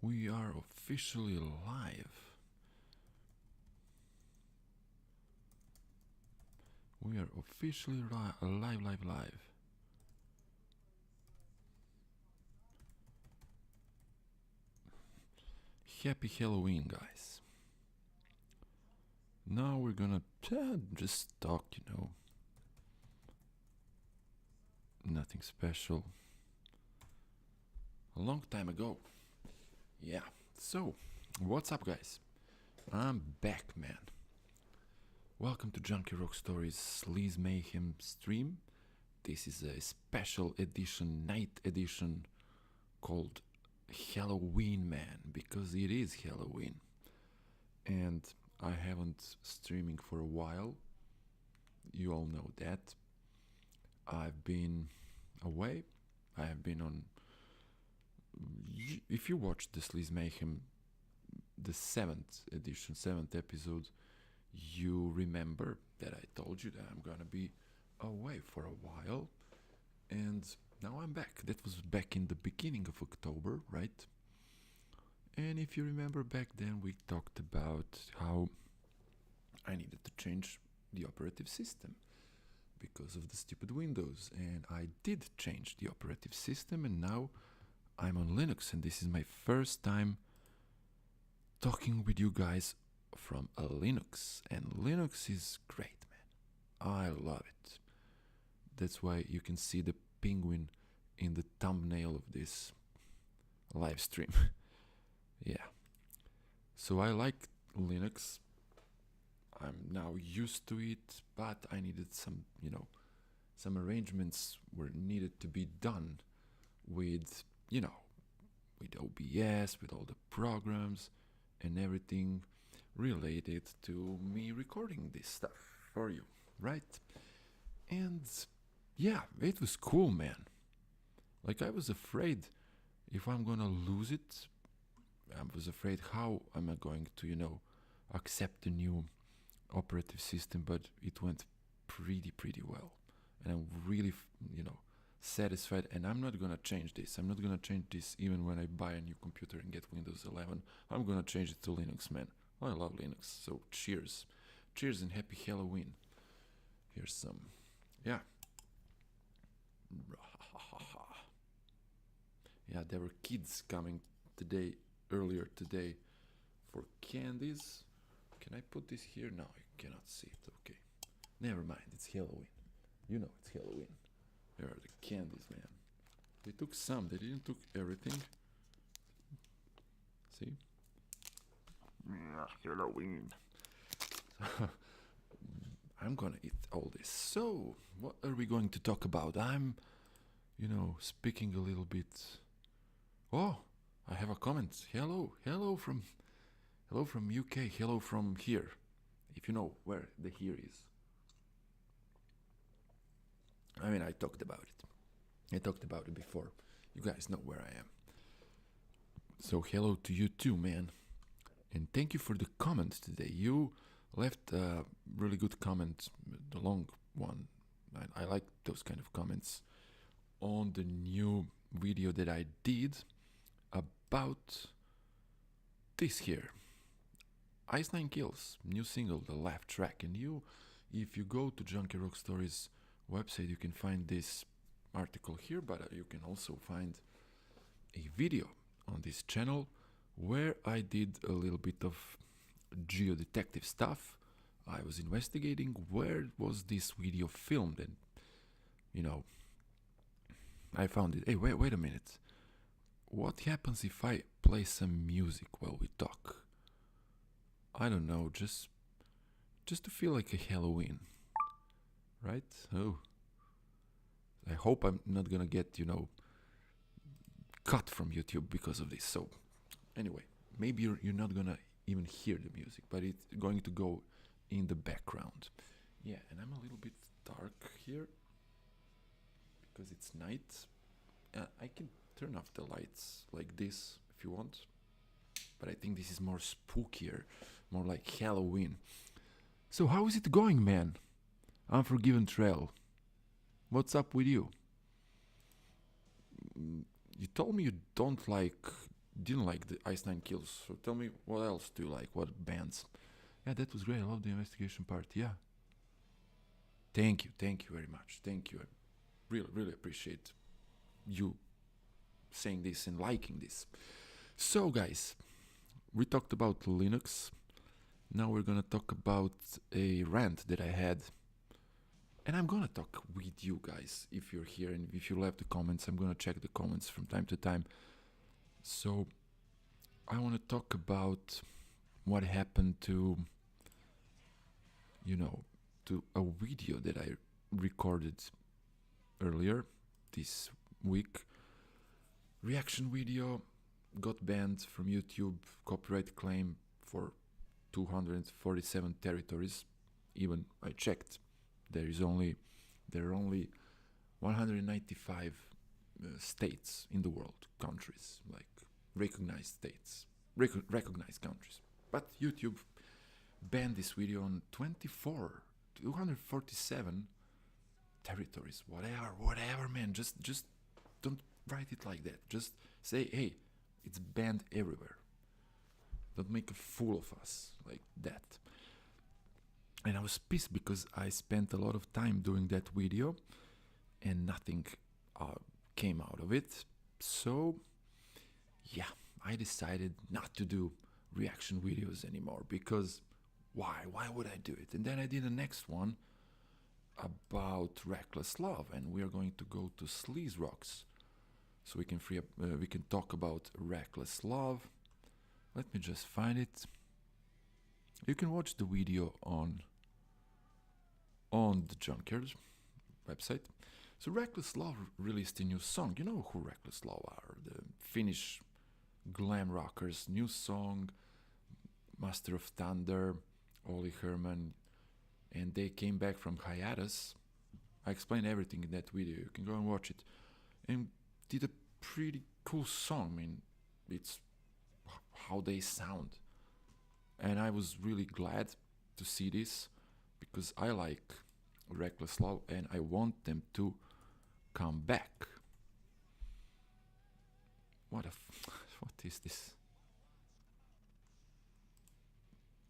We are officially live. We are officially live. Happy Halloween, guys. Now we're gonna just talk, nothing special. A long time ago. Yeah, so, what's up, guys? I'm back, man. Welcome to Junkie Rock Stories Sleaze Mayhem stream. This is a special edition, night edition, called Halloween, man, because it is Halloween. And I haven't streaming for a while. You all know that. I've been away. I have been on... If you watched the Sleaze Mayhem, the 7th edition, 7th episode, you remember that I told you that I'm gonna be away for a while, and now I'm back. That was back in the beginning of October, right? And if you remember back then, we talked about how I needed to change the operative system because of the stupid Windows, and I did change the operative system, and now I'm on Linux, and this is my first time talking with you guys from a Linux, and Linux is great, man. I love it. That's why you can see the penguin in the thumbnail of this live stream. Yeah. So I like Linux. I'm now used to it, but I needed some, some arrangements were needed to be done with, with OBS, with all the programs and everything related to me recording this stuff for you, right? And yeah, it was cool, man. Like, I was afraid if I'm gonna lose it. I was afraid how am I going to, accept the new operative system, but it went pretty well. And I'm really, satisfied, and I'm not gonna change this. I'm not gonna change this even when I buy a new computer and get Windows 11. I'm gonna change it to Linux, man. I love Linux, so cheers. Cheers and happy Halloween. Here's some, yeah. Yeah, there were kids coming earlier today for candies. Can I put this here? No, you cannot see it. Okay. Never mind, it's Halloween. You know it's Halloween. There are the candies, man. They took some, they didn't took everything. See? Halloween. I'm gonna eat all this. So, what are we going to talk about? I'm, speaking a little bit. Oh, I have a comment. Hello from UK. Hello from here, if you know where the here is. I mean, I talked about it before. You guys know where I am. So hello to you too, man. And thank you for the comment today. You left a really good comment, the long one. I like those kind of comments on the new video that I did about this here. Ice 9 Kills, new single, the laugh track. And if you go to Junkie Rock Stories website, you can find this article here, but you can also find a video on this channel where I did a little bit of Geo-detective stuff. I was investigating where was this video filmed, and I found it. Hey, wait a minute. What happens if I play some music while we talk? I don't know, just to feel like a Halloween, right? Oh, I hope I'm not gonna get, cut from YouTube because of this. So anyway, maybe you're not gonna even hear the music, but it's going to go in the background. Yeah, and I'm a little bit dark here because it's night. I can turn off the lights like this if you want, but I think this is more spookier, more like Halloween. So how is it going, man? Unforgiven Trail, what's up with you? You told me you don't like didn't like the Ice Nine Kills. So tell me, what else do you like? What bands? Yeah, that was great. I love the investigation part. Yeah. Thank you very much. Thank you. I really appreciate you saying this and liking this. So, guys, we talked about Linux. Now we're gonna talk about a rant that I had. And I'm gonna talk with you guys if you're here and if you left the comments. I'm gonna check the comments from time to time. So, I wanna talk about what happened to, to a video that I recorded earlier this week. Reaction video got banned from YouTube, copyright claim for 247 territories. Even I checked, there are only 195 states in the world, countries, like recognized states, recognized countries. But YouTube banned this video on 247 territories. Whatever, man. Just don't write it like that. Just say, hey, it's banned everywhere. Don't make a fool of us like that. And I was pissed because I spent a lot of time doing that video and nothing came out of it. So, yeah, I decided not to do reaction videos anymore because why? Why would I do it? And then I did the next one about Reckless Love, and we are going to go to Sleaze Rocks. So we can talk about Reckless Love. Let me just find it. You can watch the video on the Junkyard website. So Reckless Love released a new song. You know who Reckless Love are? The Finnish glam rockers. New song, Master of Thunder, Olli Herman, and they came back from hiatus. I explained everything in that video. You can go and watch it. And did a pretty cool song. I mean, it's how they sound. And I was really glad to see this because I like Reckless Love and I want them to come back. What is this?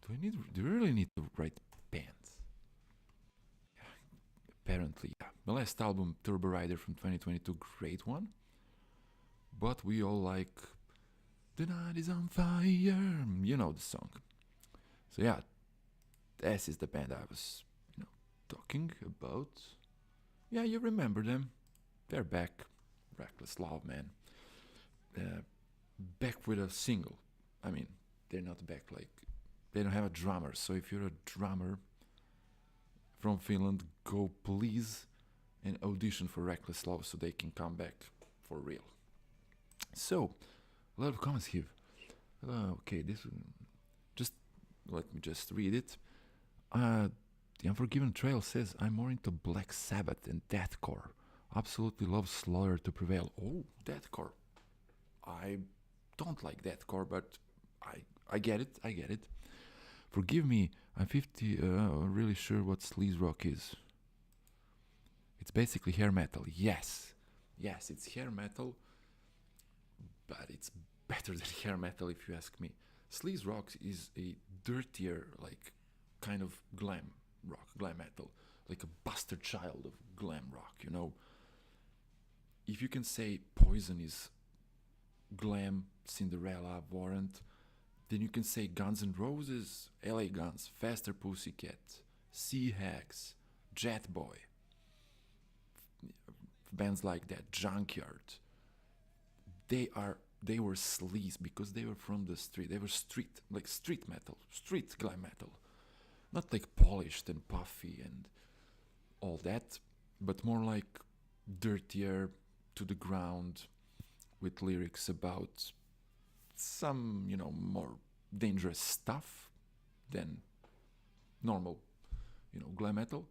Do you really need to write bands? Apparently, yeah. The last album, Turbo Rider from 2022, great one. But we all like The Night is on Fire. You know the song. So yeah, this is the band I was, talking about. Yeah, you remember them. They're back. Reckless Love, man. Back with a single. I mean, they're not back like... They don't have a drummer. So if you're a drummer from Finland, go please and audition for Reckless Love so they can come back for real. So, a lot of comments here. Okay, this... Just... Let me just read it. The Unforgiven Trail says, I'm more into Black Sabbath and deathcore. Absolutely love Slaughter to Prevail. Oh, deathcore. I don't like deathcore, but I get it. Forgive me, I'm 50, really sure what sleaze rock is. It's basically hair metal. Yes, it's hair metal, but it's better than hair metal if you ask me. Sleaze rock is a dirtier, like, kind of glam rock, glam metal, like a bastard child of glam rock, If you can say Poison is glam, Cinderella, Warrant, then you can say Guns N' Roses, LA Guns, Faster Pussycat, Sea Hags, Jet Boy, bands like that, Junkyard. They were sleaze because they were from the street. They were street metal, street glam metal. Not like polished and puffy and all that, but more like dirtier, to the ground, with lyrics about some, more dangerous stuff than normal, glam metal.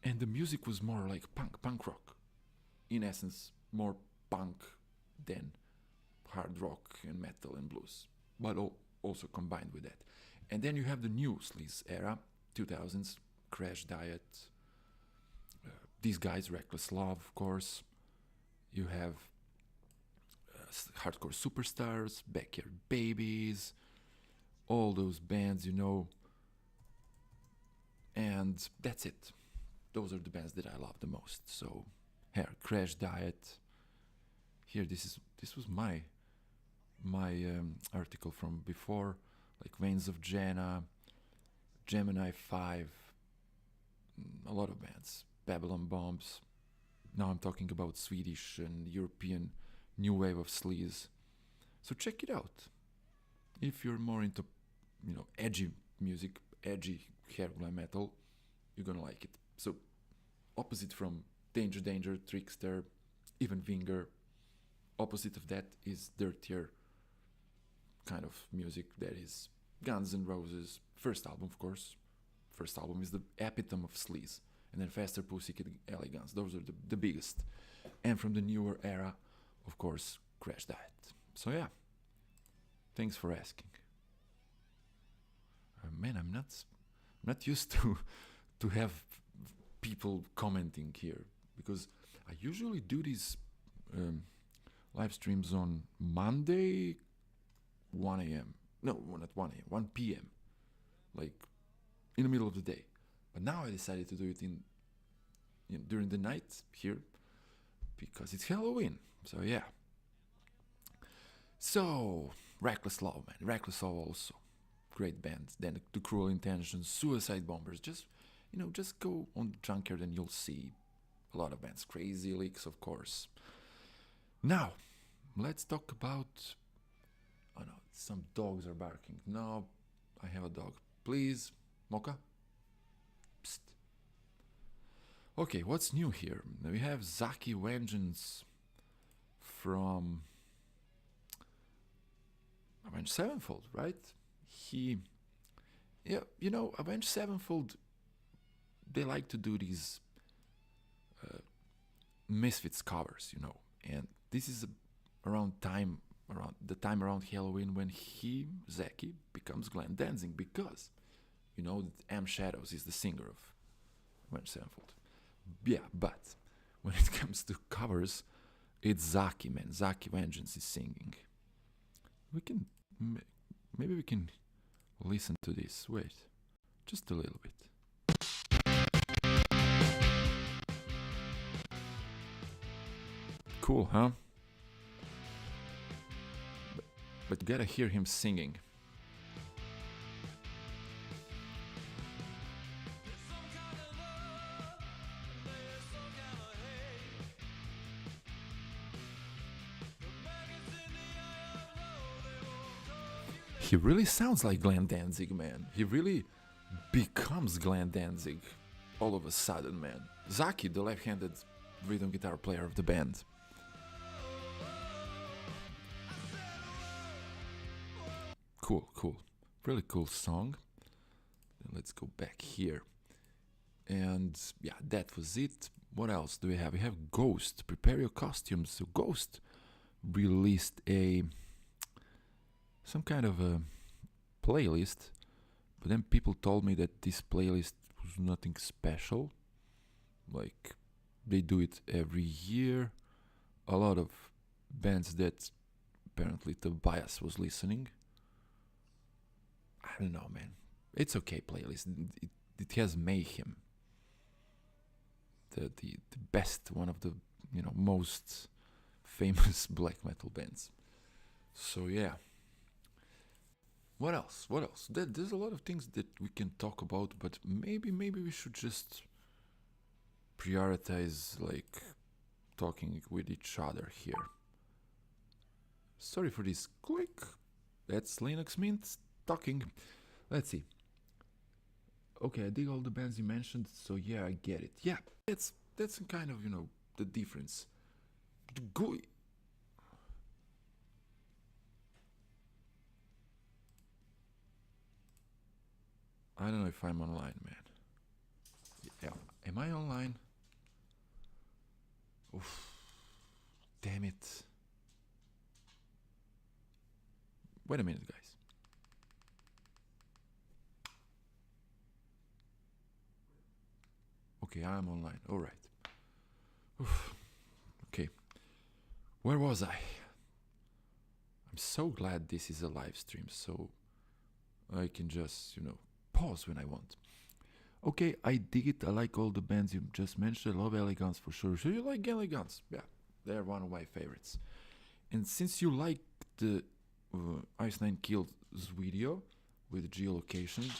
And the music was more like punk rock. In essence, more punk than hard rock and metal and blues, but also combined with that. And then you have the new sleaze era, 2000s, Crash Diet, these guys, Reckless Love, of course. You have Hardcore Superstars, Backyard Babies, all those bands, you know. And that's it. Those are the bands that I love the most. So, here, Crash Diet. Here, this was my article from before, like Veins of Jana, Gemini 5, a lot of bands, Babylon Bombs. Now I'm talking about Swedish and European new wave of sleaze. So check it out. If you're more into, you know, edgy music, edgy hair glam metal, you're gonna like it. So opposite from Danger Danger, Trickster, even Vinger, opposite of that is dirtier kind of music. That is Guns N' Roses, first album, of course. First album is the epitome of sleaze. And then Faster Pussycat, LA Guns. Those are the biggest. And from the newer era, of course, Crash Diet. So yeah, thanks for asking. Man, I'm not used to have people commenting here, because I usually do these live streams on Monday, 1 a.m. No, not 1 a.m., 1 p.m. Like in the middle of the day. But now I decided to do it during the night here because it's Halloween. So yeah. So Reckless Love, man. Reckless Love also. Great band. Then The Cruel Intentions, Suicide Bombers. Just go on Junkyard and you'll see a lot of bands. Crazy Leaks, of course. Now, let's talk about... Oh no, some dogs are barking. No, I have a dog. Please, Mocha? Psst. Okay, what's new here? We have Zaki Vengeance from Avenged Sevenfold, right? Avenged Sevenfold, they like to do these Misfits covers, you know, and this is around the time around Halloween when Zaki, becomes Glenn Danzig, because you know that M. Shadows is the singer of Avenged Sevenfold. Yeah, but when it comes to covers, it's Zaki, man. Zaki Vengeance is singing. Maybe we can listen to this. Wait, just a little bit. Cool, huh? But you gotta hear him singing. He really sounds like Glenn Danzig, man. He really becomes Glenn Danzig all of a sudden, man. Zaki, the left-handed rhythm guitar player of the band. Cool. Really cool song. Then let's go back here. And yeah, that was it. What else do we have? We have Ghost. Prepare your costumes. So Ghost released some kind of a playlist, but then people told me that this playlist was nothing special. Like, they do it every year. A lot of bands that apparently Tobias was listening. I don't know, man. It's okay playlist. It has Mayhem. The best, one of the most famous black metal bands. So yeah. What else? There's a lot of things that we can talk about, but maybe we should just prioritize like talking with each other here. Sorry for this click. That's Linux Mint talking. Let's see. Okay, I dig all the bands you mentioned, so yeah, I get it. Yeah, that's kind of, the difference. I don't know if I'm online, man. Yeah, am I online? Oof. Damn it. Wait a minute, guys. Okay, I'm online. All right. Oof. Okay. Where was I? I'm so glad this is a live stream, so I can just, pause when I want. Okay, I dig it. I like all the bands you just mentioned. I love Elegance for sure. So you like Elegance? Yeah, they're one of my favorites. And since you like the Ice Nine Kills video with geolocation,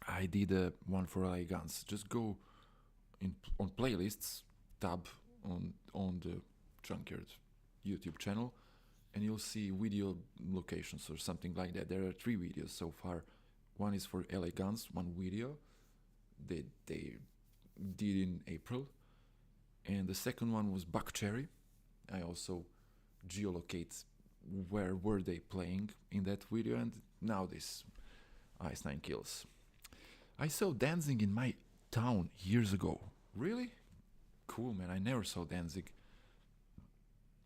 I did one for Elegance. Just go on playlists, tab on the Junkyard YouTube channel, and you'll see video locations or something like that. There are 3 videos so far. One is for Elegance, one video they did in April, and the second one was Buckcherry. I also geolocate where were they playing in that video, and now this Ice Nine Kills. I saw Danzig in my town years ago. Really? Cool, man. I never saw Danzig.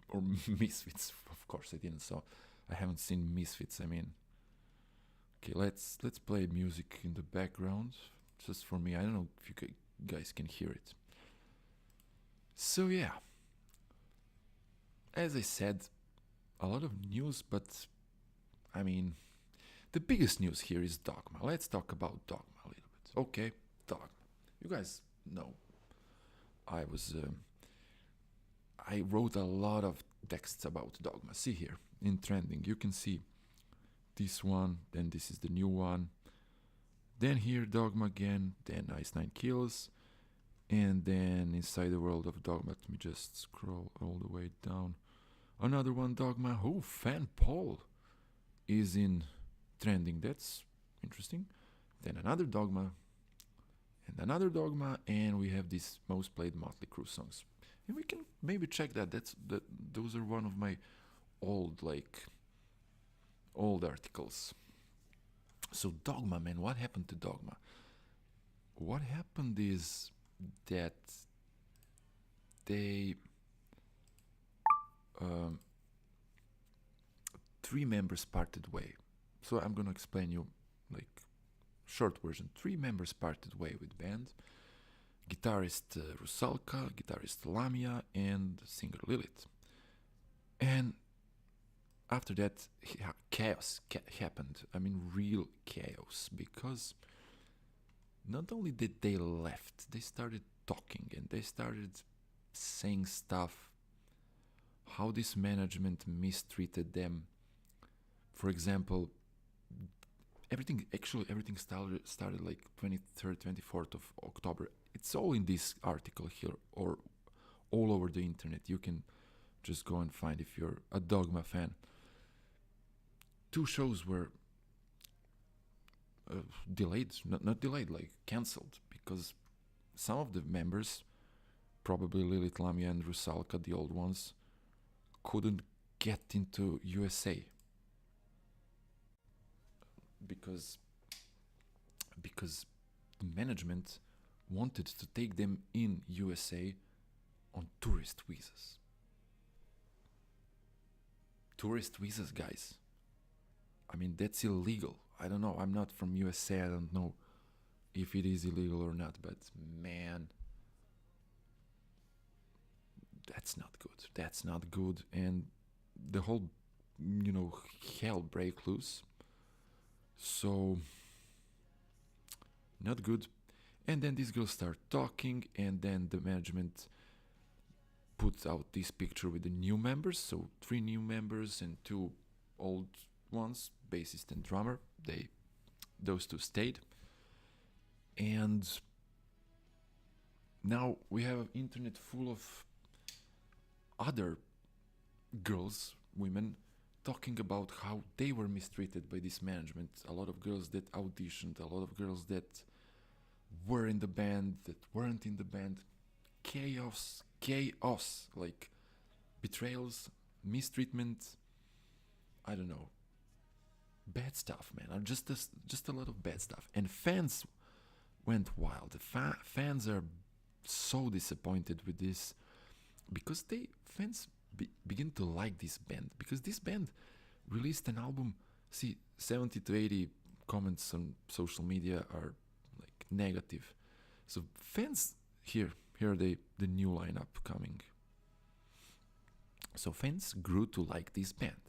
Or Misfits, of course I didn't. So I haven't seen Misfits. I mean, okay, let's play music in the background, just for me. I don't know if you guys can hear it. So yeah, as I said, a lot of news, but I mean, the biggest news here is Dogma. Let's talk about Dogma a little bit. Okay, Dogma. You guys know I wrote a lot of texts about Dogma. See here, in trending, you can see this one, then this is the new one, then here Dogma again, then Ice Nine Kills, and then Inside the World of Dogma. Let me just scroll all the way down. Another one, Dogma. Oh, Fan Paul is in trending. That's interesting. Then another Dogma, and another Dogma, and we have these most played Motley Crue songs. And we can maybe check that. Those are one of my old articles. So Dogma, man, what happened to Dogma? What happened is that they 3 members parted way. So I'm gonna explain you short version. 3 members parted way with band. Guitarist Rusalka, guitarist Lamia, and singer Lilith. And after that, chaos happened. I mean, real chaos, because not only did they left, they started talking and they started saying stuff, how this management mistreated them. For example, everything started like 23rd, 24th of October. It's all in this article here, or all over the internet. You can just go and find if you're a Dogma fan. 2 shows were delayed, not delayed, like cancelled, because some of the members, probably Lilith, Lamia, and Rusalka, the old ones, couldn't get into USA because the management wanted to take them in USA on tourist visas. Tourist visas, guys. I mean, that's illegal. I don't know. I'm not from USA. I don't know if it is illegal or not, but man, that's not good. That's not good. And the whole, hell break loose. So, not good. And then these girls start talking, and then the management puts out this picture with the new members. So 3 new members and 2 old ones, bassist and drummer. Those 2 stayed. And now we have an internet full of other girls, women, talking about how they were mistreated by this management. A lot of girls that auditioned, a lot of girls that were in the band, that weren't in the band. Chaos, like betrayals, mistreatment, I don't know. Bad stuff, man. Just a lot of bad stuff. And fans went wild. The fans are so disappointed with this, because fans begin to like this band, because this band released an album. See, 70 to 80 comments on social media are like negative. So fans, here are the new lineup coming. So fans grew to like this band.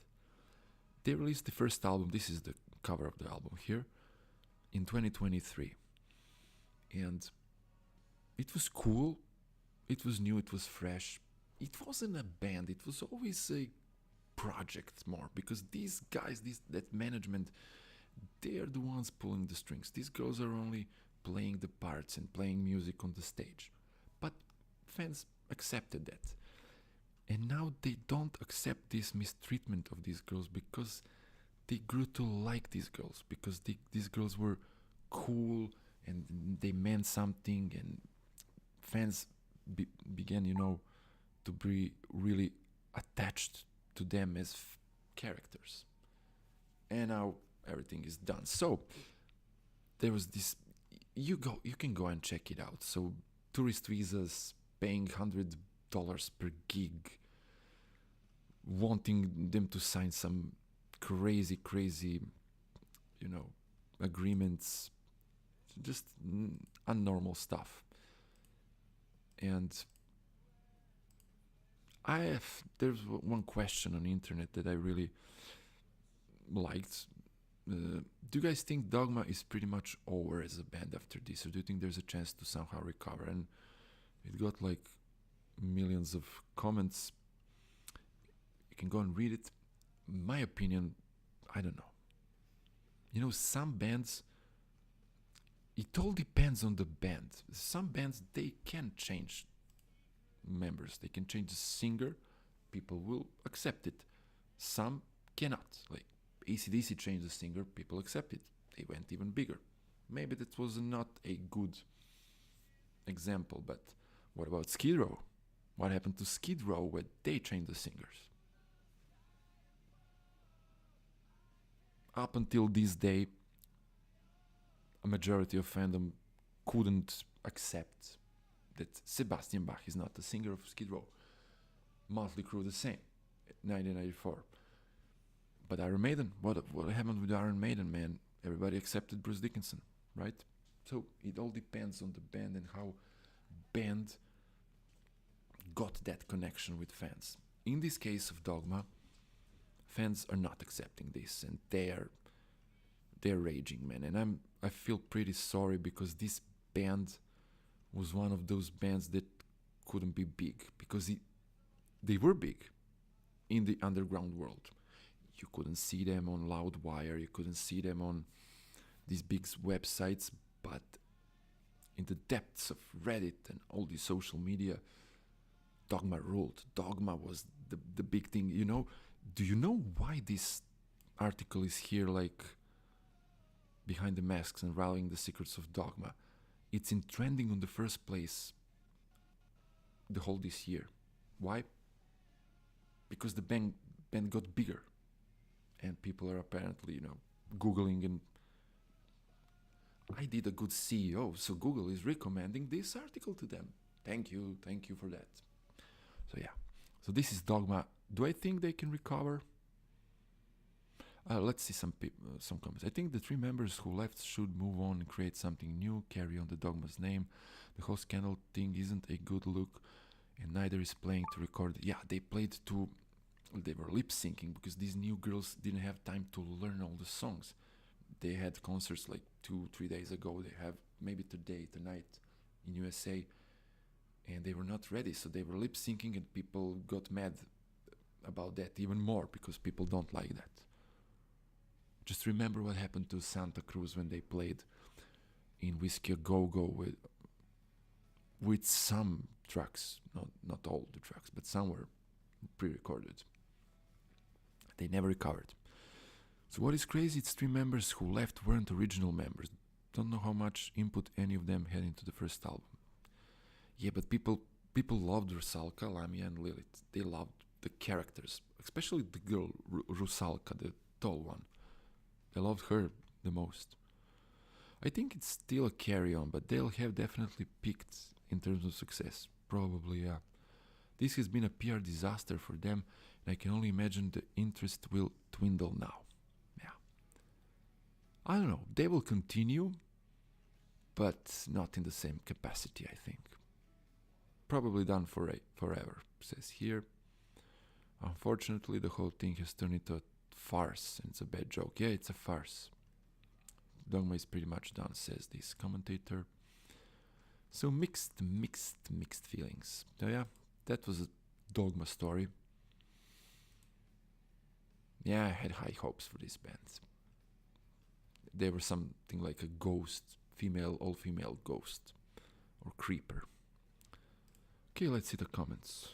they released the first album. This is the cover of the album here in 2023, and it was cool. It was new. It was fresh. It wasn't a band. It was always a project more, because these guys, that management, they are the ones pulling the strings. These girls are only playing the parts and playing music on the stage. But fans accepted that. And now they don't accept this mistreatment of these girls, because they grew to like these girls, because these girls were cool and they meant something, and fans began, to be really attached to them as characters. And now everything is done. So there was this. You can go and check it out. So tourist visas, paying $100 per gig, wanting them to sign some crazy, agreements, just unnormal stuff. And there's one question on the internet that I really liked. Do you guys think Dogma is pretty much over as a band after this, or do you think there's a chance to somehow recover? And it got like millions of comments. You can go and read it. My opinion, I don't know. Some bands, it all depends on the band. Some bands, they can change members. They can change the singer. People will accept it. Some cannot. Like AC/DC changed the singer. People accept it. They went even bigger. Maybe that was not a good example, but what about Skid Row? What happened to Skid Row when they changed the singers? Up until this day, a majority of fandom couldn't accept that Sebastian Bach is not the singer of Skid Row. Motley Crue the same, 1994. But Iron Maiden, what happened with Iron Maiden, man? Everybody accepted Bruce Dickinson, right? So it all depends on the band and how band got that connection with fans. In this case of Dogma, fans are not accepting this, and they're raging, man. And I feel pretty sorry, because this band was one of those bands that couldn't be big, because they were big in the underground world. You couldn't see them on Loudwire, you couldn't see them on these big websites, but in the depths of Reddit and all the social media, Dogma ruled. Dogma was the big thing. Do you know why this article is here, like Behind the Masks and Rallying the Secrets of Dogma? It's in trending on the first place the whole this year. Why? Because the band got bigger, and people are apparently, Googling, and I did a good CEO, so Google is recommending this article to them. Thank you for that. So yeah, so this is Dogma. Do I think they can recover? Let's see some comments. I think the 3 members who left should move on and create something new, carry on the Dogma's name. The whole scandal thing isn't a good look, and neither is playing to record. Yeah, they were lip syncing, because these new girls didn't have time to learn all the songs. They had concerts like 2-3 days ago. They have maybe tonight in USA, and they were not ready, so they were lip syncing, and people got mad about that even more, because people don't like that. Just remember what happened to Santa Cruz when they played in Whiskey A Go-Go with some tracks, not all the tracks, but some were pre-recorded. They never recovered. So what is crazy, it's 3 members who left weren't original members. Don't know how much input any of them had into the first album. Yeah, but people loved Rusalka, Lamia, and Lilith. They loved the characters, especially the girl Rusalka, the tall one. They loved her the most. I think it's still a carry-on, but they'll have definitely peaked in terms of success. Probably, yeah. This has been a PR disaster for them, and I can only imagine the interest will dwindle now. Yeah. I don't know. They will continue, but not in the same capacity, I think. Probably done forever, says here. Unfortunately, the whole thing has turned into a farce and it's a bad joke. Yeah, it's a farce. Dogma is pretty much done, says this commentator. So mixed feelings. So yeah, that was a Dogma story. Yeah, I had high hopes for this band. They were something like a ghost, all-female ghost or creeper. Okay, let's see the comments.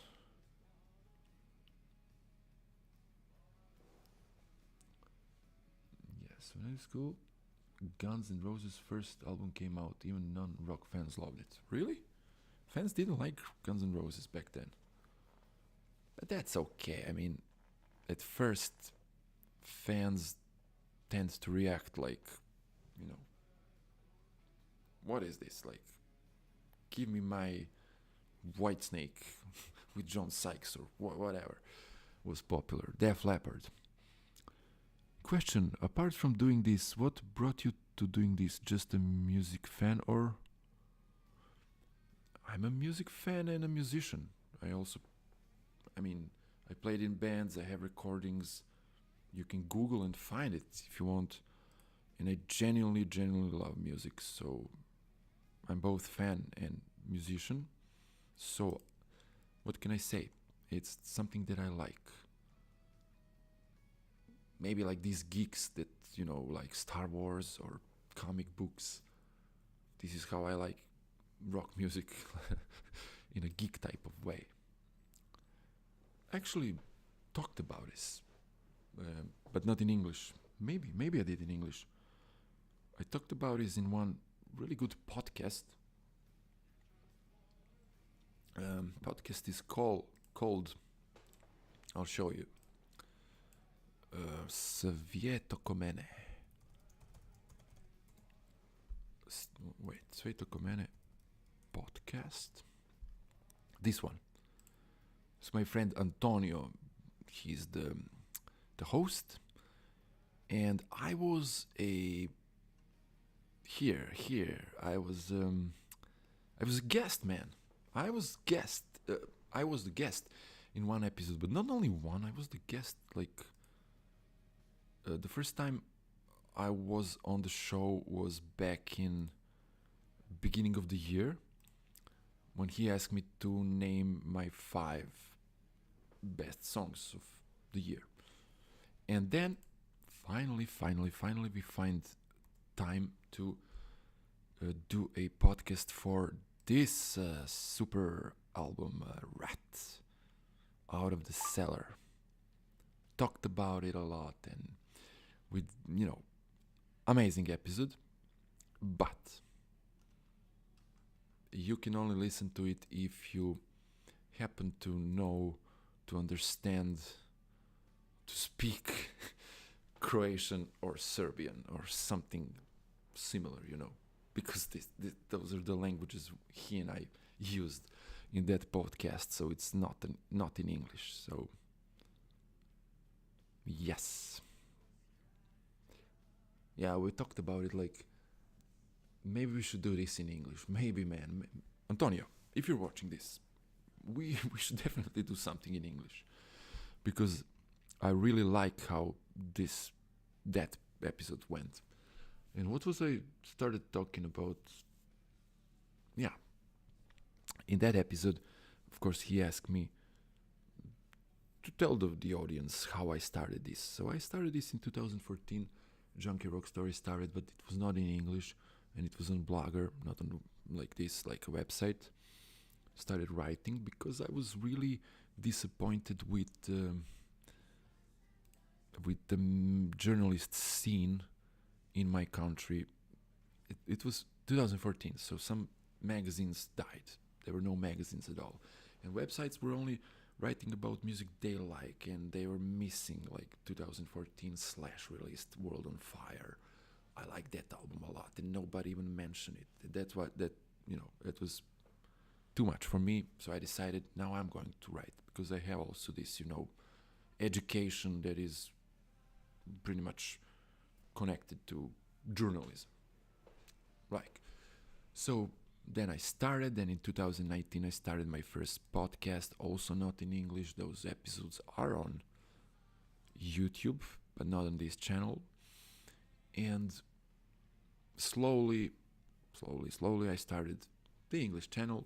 Yes, when I was school, Guns N' Roses' first album came out. Even non-rock fans loved it. Really? Fans didn't like Guns N' Roses back then. But that's okay. I mean, at first, fans tend to react like, what is this? Like, give me my Whitesnake with John Sykes or whatever was popular. Def Leppard. Question, apart from doing this, what brought you to doing this? Just a music fan or... I'm a music fan and a musician. I played in bands, I have recordings. You can Google and find it if you want. And I genuinely love music. So I'm both fan and musician. So what can I say? It's something that I like. Maybe like these geeks that, like Star Wars or comic books. This is how I like rock music in a geek type of way. Actually talked about this, but not in English. Maybe I did in English. I talked about this in one really good podcast. Podcast is called, I'll show you. Svetokomene. Svetokomene podcast. This one. It's my friend Antonio. He's the host, and I was I was a guest, man. I was the guest in one episode, but not only one. I was the guest. Like the first time I was on the show was back in beginning of the year when he asked me to name my 5 best songs of the year. And then finally we find time to do a podcast for this super album, RANT, Out of the Cellar. Talked about it a lot and with, amazing episode. But you can only listen to it if you happen to know, to understand, to speak Croatian or Serbian or something similar, because those are the languages he and I used in that podcast, so it's not in English. So yes, yeah, we talked about it. Like maybe we should do this in English. Maybe, man, Antonio, if you're watching this, we should definitely do something in English, because I really like how that episode went. And what was I started talking about? Yeah. In that episode, of course, he asked me to tell the audience how I started this. So I started this in 2014. Junkie Rock Story started, but it was not in English, and it was on Blogger, not on like this, like a website. Started writing because I was really disappointed with the journalist scene in my country. It was 2014, so some magazines died. There were no magazines at all, and websites were only writing about music they like, and they were missing like 2014 Slash released World on Fire. I like that album a lot, and nobody even mentioned it. That's what it was too much for me. So I decided now I'm going to write, because I have also this education that is pretty much connected to journalism. Like, so then I started, and in 2019 I started my first podcast, also not in English. Those episodes are on YouTube. but not on this channel. And slowly I started the English channel,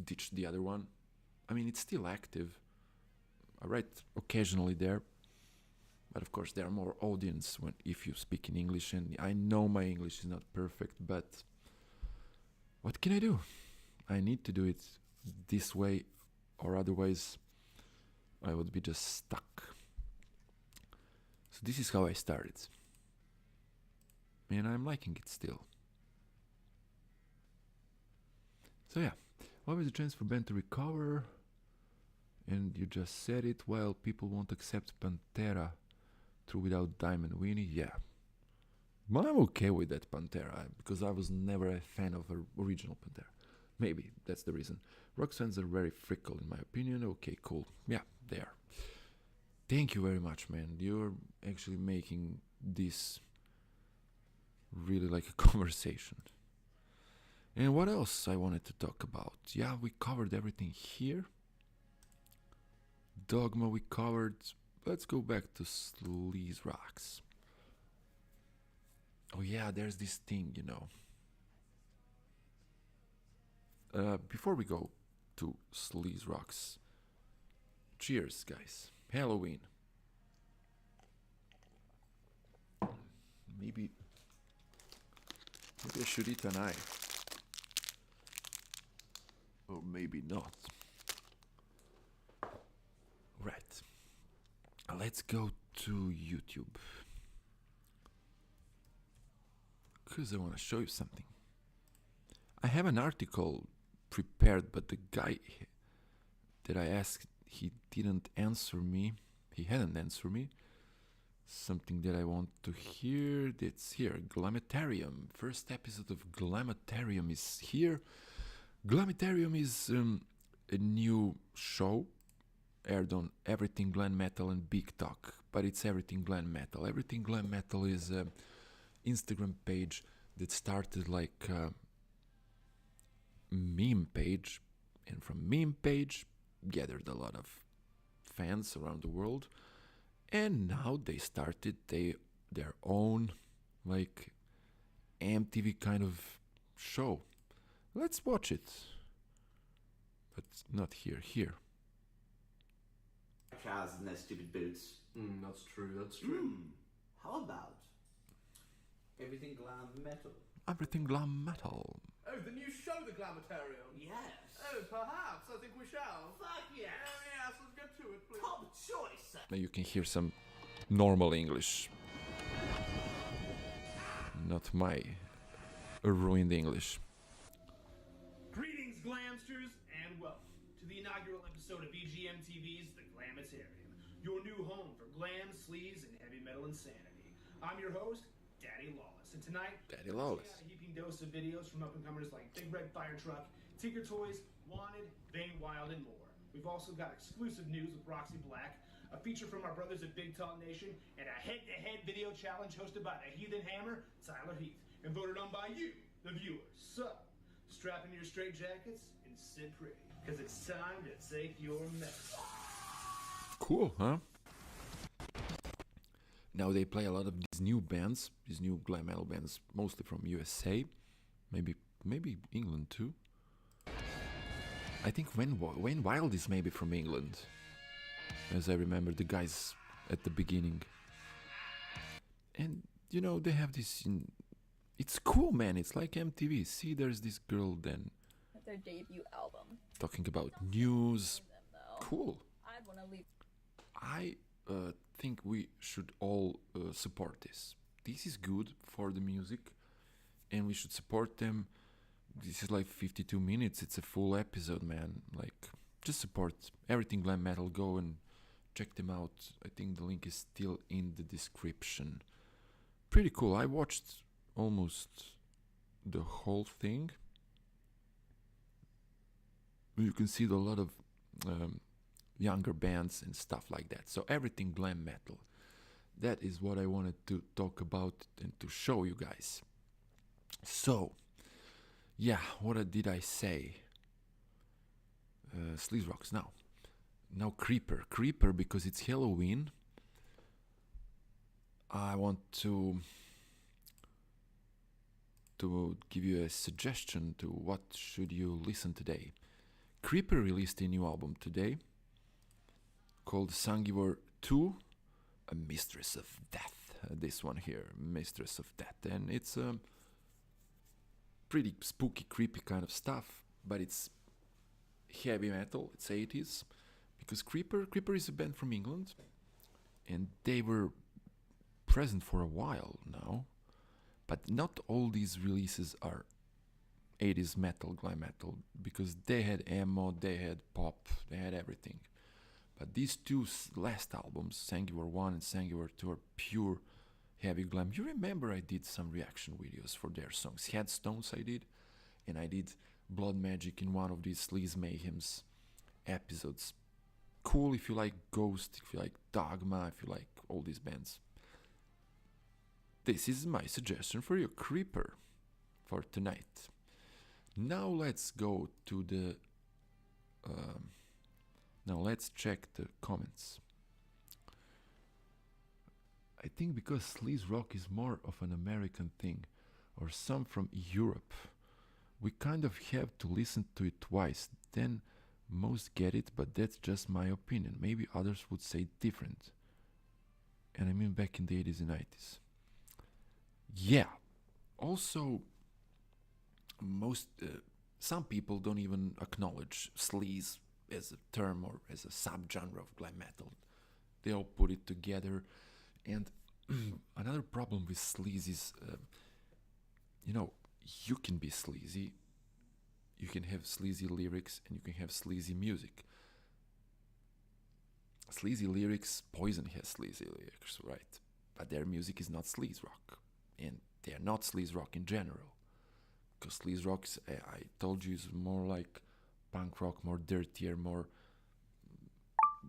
ditched the other one. I mean, it's still active. I write occasionally there, but of course there are more audience if you speak in English, and I know my English is not perfect, but what can I do? I need to do it this way, or otherwise I would be just stuck. So this is how I started, and I'm liking it still. So yeah, always a chance for band to recover, and you just said it, while people won't accept Pantera through without Diamond Winnie. Yeah, but I'm okay with that Pantera, because I was never a fan of her original Pantera. Maybe that's the reason. Rock fans are very fickle in my opinion. Okay, cool. Yeah, they are. Thank you very much, man. You're actually making this really like a conversation. And what else I wanted to talk about? Yeah, we covered everything here. Dogma we covered. Let's go back to Sleaze Rocks. Oh yeah, there's this thing, you know. Before we go to Sleaze Rocks, cheers, guys. Halloween. Maybe I should eat an eye. Or maybe not. Right. Let's go to YouTube. Because I want to show you something. I have an article prepared, but the guy that I asked, he didn't answer me. He hadn't answered me. Something that I want to hear, that's here. Glamitarium. First episode of Glamitarium is here. Glamitarium is a new show aired on Everything Glam Metal and Big Talk, but it's Everything Glam Metal. Everything Glam Metal is a Instagram page that started like a meme page, and from meme page gathered a lot of fans around the world, and now they started their own like MTV kind of show. Let's watch it, but not here. Cows and their stupid boots. That's true. How about Everything Glam Metal? Everything Glam Metal. Oh, the new show, the Glamitarium. Yes. Oh, perhaps. I think we shall. Fuck yes. Oh, yes, let's get to it, please. Top choice. Now you can hear some normal English, not my ruined English. Greetings, Glamsters, and welcome to the inaugural episode of EGMTV's The Glamitarium, your new home for glam, sleaze, and heavy metal insanity. I'm your host, Daddy Lawless, and tonight, Daddy Lawless. we got a heaping dose of videos from up-and-comers like Big Red Fire Truck, Tinker Toys, Wanted, Vain Wild, and more. We've also got exclusive news with Roxy Black, a feature from our brothers at Big Talk Nation, and a head-to-head video challenge hosted by the Heathen Hammer, Tyler Heath, and voted on by you, the viewers. So, strap in your straight jackets and sit pretty, because it's time to take your medicine. Cool, huh? Now they play a lot of these new bands, these new glam metal bands, mostly from USA, maybe England too. I think Wayne Wild is maybe from England, as I remember the guys at the beginning. And you know, they have this. It's cool, man. It's like MTV. See, there's this girl then. Their debut album. Talking about news. Cool. I'd want to leave. I think we should all support this. This is good for the music, and we should support them. This is like 52 minutes. It's a full episode, man. Like, just support Everything Glam Metal. Go and check them out. I think the link is still in the description. Pretty cool. I watched almost the whole thing. You can see a lot of younger bands and stuff like that. So Everything Glam Metal. That is what I wanted to talk about and to show you guys. So, yeah, what did I say? Sleaze Rocks now. Now Creeper because it's Halloween. I want to give you a suggestion to what should you listen today. Creeper released a new album today called Sanguivore 2, A Mistress of Death. This one here, Mistress of Death, and it's pretty spooky, creepy kind of stuff, but it's heavy metal. It's 80s, because Creeper is a band from England, and they were present for a while now, but not all these releases are 80s metal, glam metal, because they had emo, they had pop, they had everything. But these two last albums, Sanguivore 1 and Sanguivore 2, are pure heavy glam. You remember I did some reaction videos for their songs. Headstones I did, and I did Blood Magic in one of these Sleaze Mayhem's episodes. Cool if you like Ghost, if you like Dogma, if you like all these bands. This is my suggestion for you, Creeper, for tonight. Now let's go to the... now let's check the comments. I think because sleaze rock is more of an American thing, or some from Europe, we kind of have to listen to it twice, then most get it, but that's just my opinion. Maybe others would say different. And I mean back in the 80s and 90s. Yeah. Also, some people don't even acknowledge sleaze as a term or as a subgenre of glam metal. They all put it together. And another problem with sleaze is, you can be sleazy, you can have sleazy lyrics, and you can have sleazy music. Sleazy lyrics, Poison has sleazy lyrics, right? But their music is not sleaze rock, and they are not sleaze rock in general. Because sleaze rock, I told you, is more like punk rock, more dirtier, more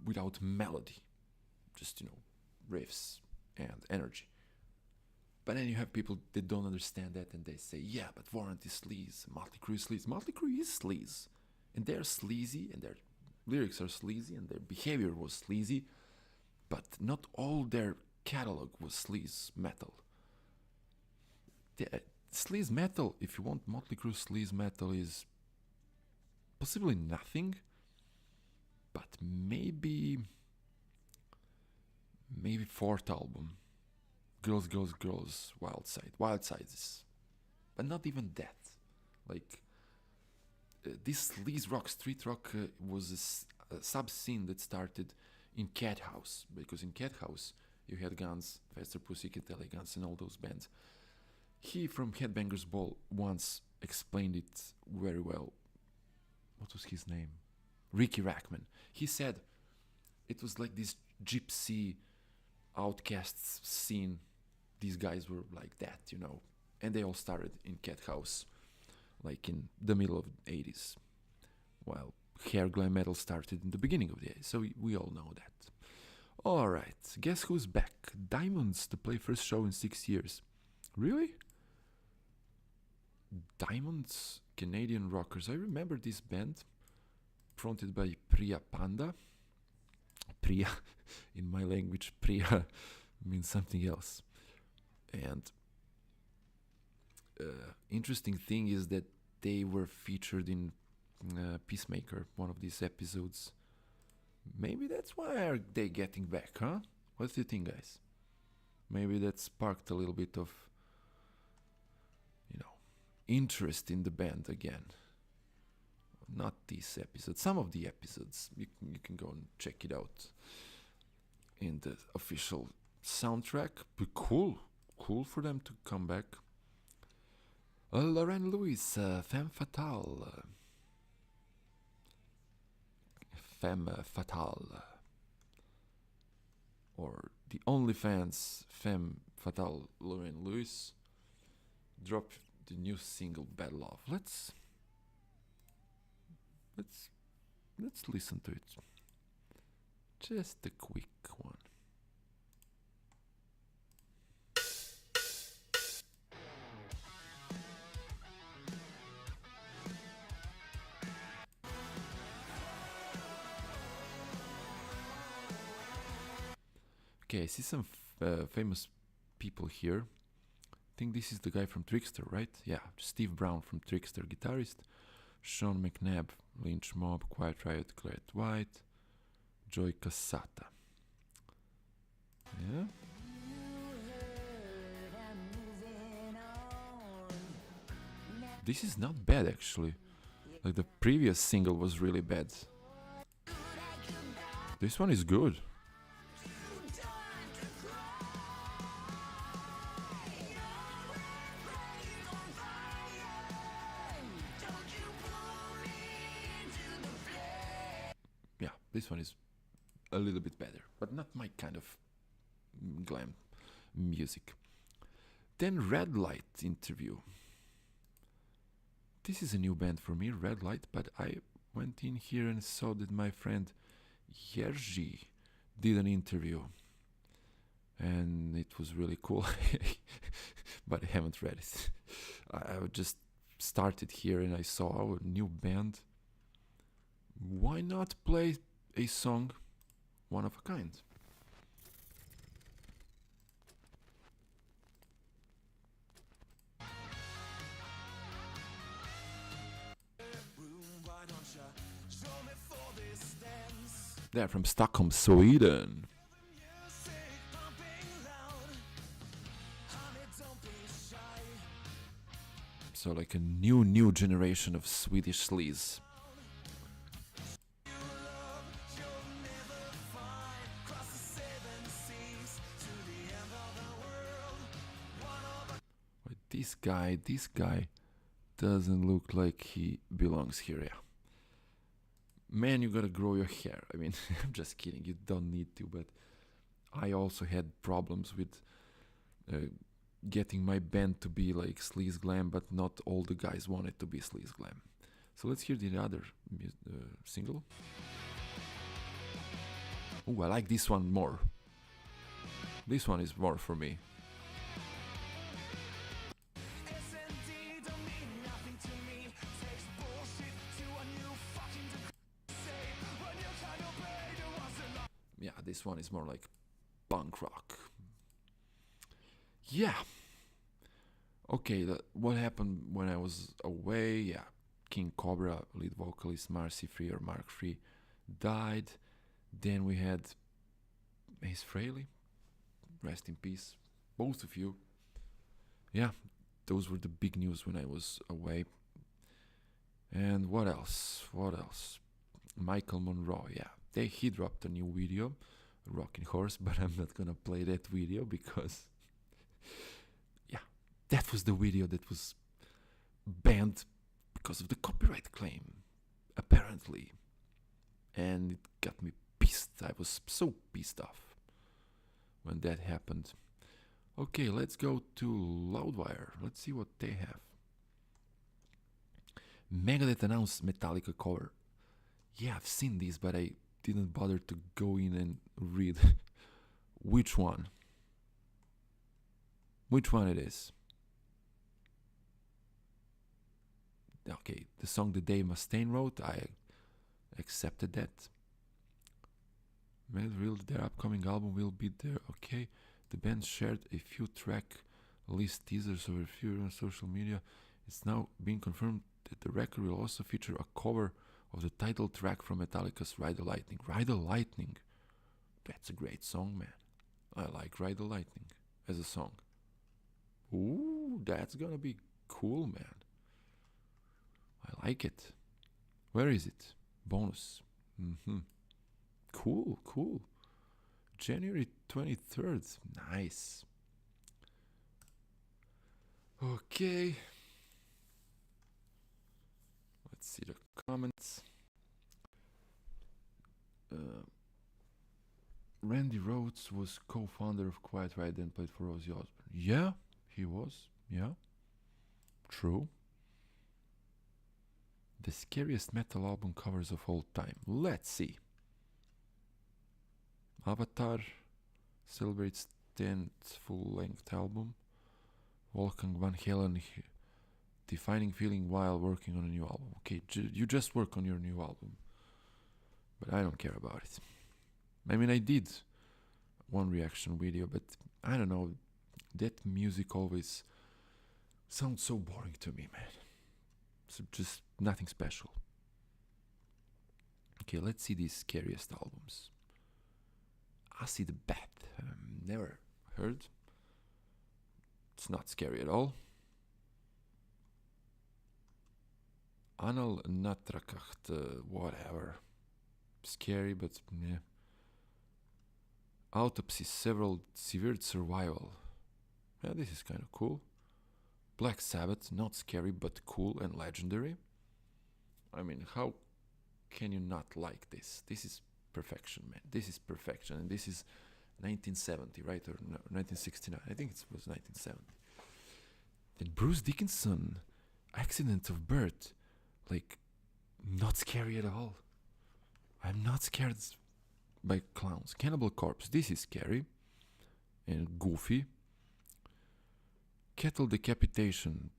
without melody. Just, riffs and energy. But then you have people that don't understand that, and they say, yeah, but Warrant is sleaze, Motley Crue is sleaze. Motley Crue is sleaze. And they're sleazy, and their lyrics are sleazy, and their behavior was sleazy. But not all their catalog was sleaze metal. Sleaze metal, if you want Motley Crue sleaze metal, is possibly nothing, but maybe fourth album, Girls, Girls, Girls, Wild Side. Wild Side is, but not even that. Like, this sleaze rock, street rock was a sub-scene that started in Cat House, because in Cat House you had Guns, Faster Pussycat, LA Guns, and all those bands. He from Headbangers Ball once explained it very well. What was his name? Ricky Rackman. He said it was like this gypsy outcasts scene. These guys were like that, and they all started in Cat House, like in the middle of the 80s, while hair glam metal started in the beginning of the 80s, so we all know that. Alright, guess who's back? Diemonds to play first show in 6 years. Really? Diemonds, Canadian rockers. I remember this band, fronted by Priya Panda. Priya, in my language, Priya means something else. And interesting thing is that they were featured in Peacemaker, one of these episodes. Maybe that's why are they getting back, huh? What do you think, guys? Maybe that sparked a little bit of, interest in the band again. Not this episode, some of the episodes. You can go and check it out in the official soundtrack. But cool for them to come back. Lauren Lewis, Femme Fatale. Femme Fatale. Or the OnlyFans Femme Fatale Lauren Lewis dropped the new single Bad Love. Let's listen to it. Just a quick one. Okay, I see some famous people here. I think this is the guy from Trickster, right? Yeah, Steve Brown from Trickster, guitarist. Sean McNabb, Lynch Mob, Quiet Riot, Claret White, Joy Casata. Yeah. This is not bad actually. Like the previous single was really bad. This one is good. Yeah, this one is a little bit better, but not my kind of glam music. Then Redlite interview. This is a new band for me, Redlite, but I went in here and saw that my friend Jerzy did an interview. And it was really cool, but I haven't read it. I just started here and I saw our new band. Why not play a song, one of a kind? They're from Stockholm, Sweden. So like a new generation of Swedish sleaze. Wait, this guy doesn't look like he belongs here, yeah. Man, you gotta grow your hair. I mean, I'm just kidding, you don't need to, but I also had problems with getting my band to be like sleaze glam, but not all the guys wanted to be sleaze glam. So let's hear the other single. Ooh, I like this one more. This one is more for me. Yeah, this one is more like punk rock. Yeah. Okay, what happened when I was away? Yeah, King Cobra, lead vocalist Marcy Free or Mark Free, died. Then we had Ace Frehley, rest in peace, both of you. Yeah, those were the big news when I was away. And what else? Michael Monroe, yeah. He dropped a new video, Rockin' Horse, but I'm not gonna play that video because that was the video that was banned because of the copyright claim, apparently. And it got me pissed. I was so pissed off when that happened. Okay, let's go to Loudwire. Let's see what they have. Megadeth announced Metallica cover. Yeah, I've seen this, but I didn't bother to go in and read which one. Which one it is. Okay, the song that Dave Mustaine wrote, I accepted that. Their upcoming album will be there. Okay, the band shared a few track list teasers over a few on social media. It's now been confirmed that the record will also feature a cover of the title track from Metallica's Ride the Lightning. Ride the Lightning. That's a great song, man. I like Ride the Lightning as a song. Ooh, that's gonna be cool, man. I like it. Where is it? Bonus. Cool. January 23rd. Nice. Okay. Let's see the comments. Randy Rhoads was co-founder of Quiet Riot and played for Ozzy Osbourne. Yeah, he was. Yeah. True. The scariest metal album covers of all time. Let's see. Avatar celebrates 10th full-length album. Wolfgang Van Halen defining feeling while working on a new album. Okay, you just work on your new album. But I don't care about it. I mean, I did one reaction video, but I don't know. That music always sounds so boring to me, man. So just nothing special. Okay, let's see these Scariest albums. Acid Bath. Never heard. It's not scary at all. Anal Natrakacht, whatever. Scary, but yeah. Autopsy, several severe survival. Yeah, this is kind of cool. Black Sabbath, not scary, but cool and legendary. I mean, how can you not like this? This is perfection, man. This is perfection. And this is 1970, right? Or no, 1969. I think it was 1970. Then Bruce Dickinson, Accident of Birth. Like, not scary at all. I'm not scared by clowns. Cannibal Corpse, this is scary. And goofy. Kettle Decapitation.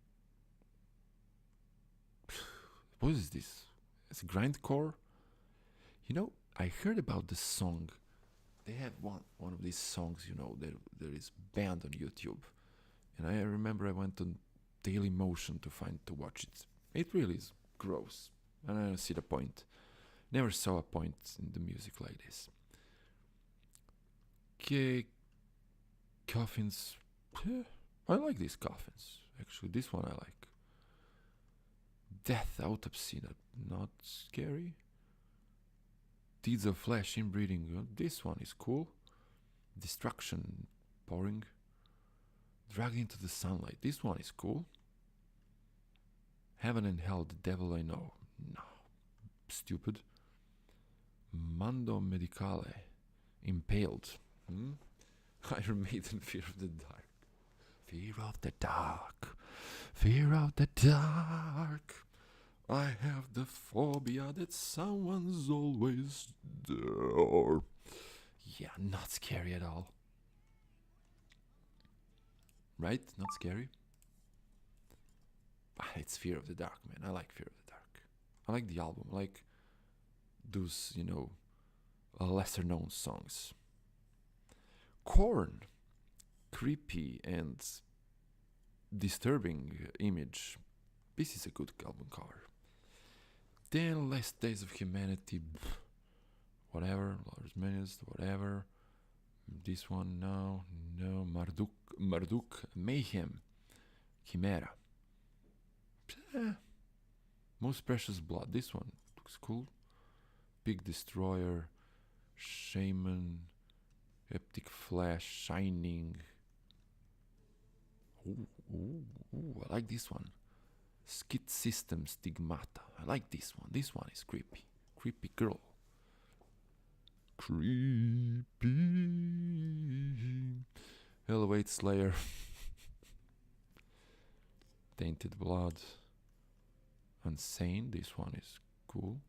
What is this? It's grindcore. You know, I heard about this song. They have one of these songs, you know, there is banned on YouTube. And I remember I went on Daily Motion to watch it. It really is gross. And I don't see the point. Never saw a point in the music like this. Okay. Coffins. I like these coffins. Actually, this one I like. Death Autopsy, not scary. Deeds of Flesh, Inbreeding, this one is cool. Destruction, boring. Dragged into the Sunlight, this one is cool. Heaven and Hell, The Devil I Know, no, stupid. Mando Medicale, Impaled. Iron Maiden, Fear of the Dark. Fear of the dark, fear of the dark. I have the phobia that someone's always there. Yeah, not scary at all. Right? Not scary? It's Fear of the Dark, man. I like Fear of the Dark. I like the album. I like those, you know, lesser known songs. Korn. Creepy and disturbing image. This is a good album cover. Then Last Days of Humanity, whatever. Lars Menace, whatever. This one, no. Marduk, Mayhem, Chimera. Most Precious Blood. This one looks cool. Big Destroyer, Shaman, Heptic Flash, Shining. I like this one. Skid System, Stigmata. I like this one. This one is creepy. Creepy girl. Creepy. Elevate Slayer. Tainted Blood. Unsane. This one is cool.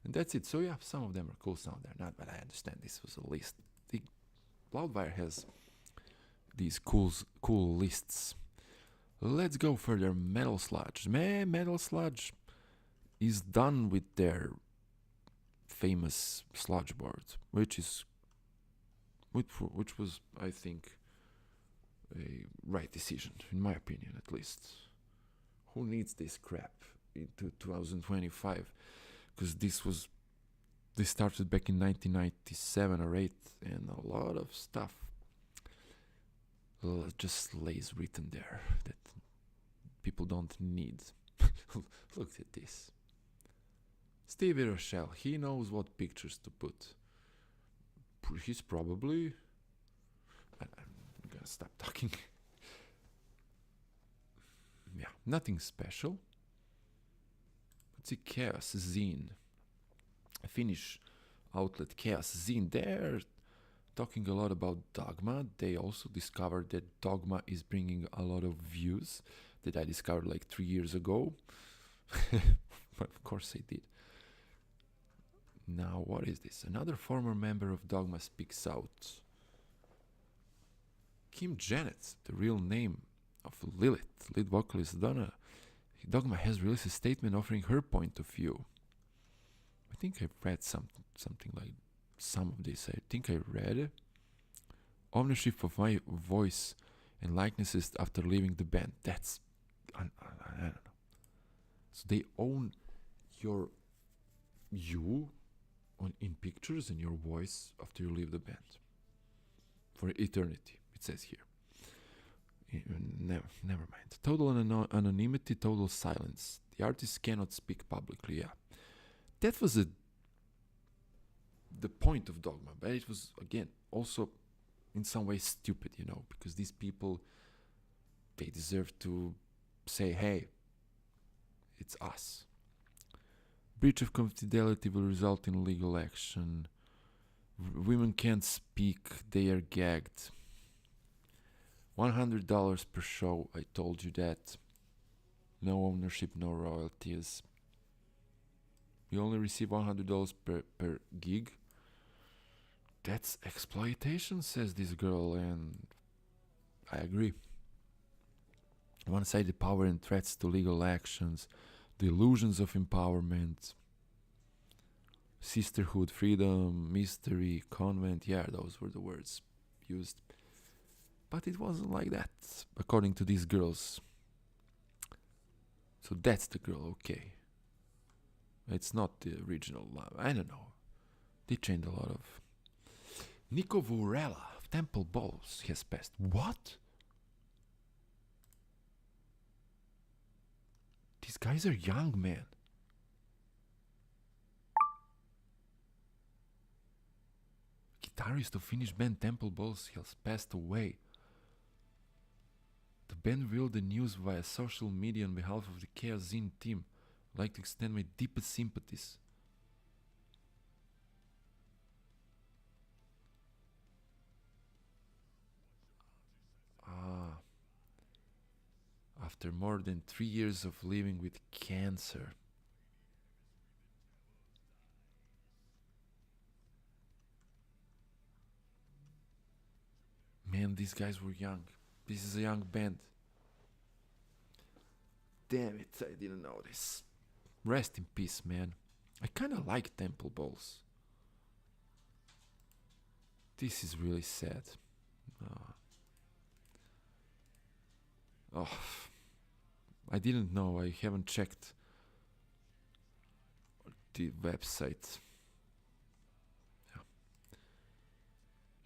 And that's it. So yeah, some of them are cool, some of them are not, but I understand this was a list. The Loudwire has these cool lists. Let's go further. Metal Sludge. Metal Sludge is done with their famous sludge board, which was, I think, a right decision, in my opinion, at least. Who needs this crap in 2025? Because this started back in 1997 or 8, and a lot of stuff just lays written there that people don't need. Look at this. Stevie Rochelle, he knows what pictures to put. He's probably... I'm gonna stop talking. Yeah, nothing special. Let's see, Chaoszine. A Finnish outlet, Chaoszine. They're talking a lot about Dogma. They also discovered that Dogma is bringing a lot of views that I discovered like 3 years ago. But of course I did. Now, what is this? Another former member of Dogma speaks out. Kim Janet, the real name of Lilith, lead vocalist Dogma has released a statement offering her point of view. I think I've read something like some of this. I think I read ownership of my voice and likenesses after leaving the band. That's I don't know. So they own you in pictures and your voice after you leave the band for eternity. It says here. Never mind. Total anonymity, total silence. The artist cannot speak publicly. Yeah, that was the point of Dogma, but it was again also in some way stupid, because these people, they deserve to say, hey, it's us. Breach of confidentiality will result in legal action. Women can't speak, they are gagged. $100 per show, I told you that. No ownership, no royalties. You only receive $100 per gig. That's exploitation, says this girl, and I agree. One-sided power and threats to legal actions, the illusions of empowerment, sisterhood, freedom, mystery, convent. Yeah, those were the words used. But it wasn't like that, according to these girls. So that's the girl, okay. It's not the original. I don't know. They changed a lot of. Niko Vuorela of Temple Balls has passed. What? These guys are young, man. Guitarist of Finnish band Temple Balls has passed away. The band revealed the news via social media on behalf of the Chaoszine team. I'd like to extend my deepest sympathies. After more than 3 years of living with cancer. Man, these guys were young. This is a young band. Damn it, I didn't know this. Rest in peace, man. I kinda like Temple Balls. This is really sad. I didn't know. I haven't checked the website. Yeah.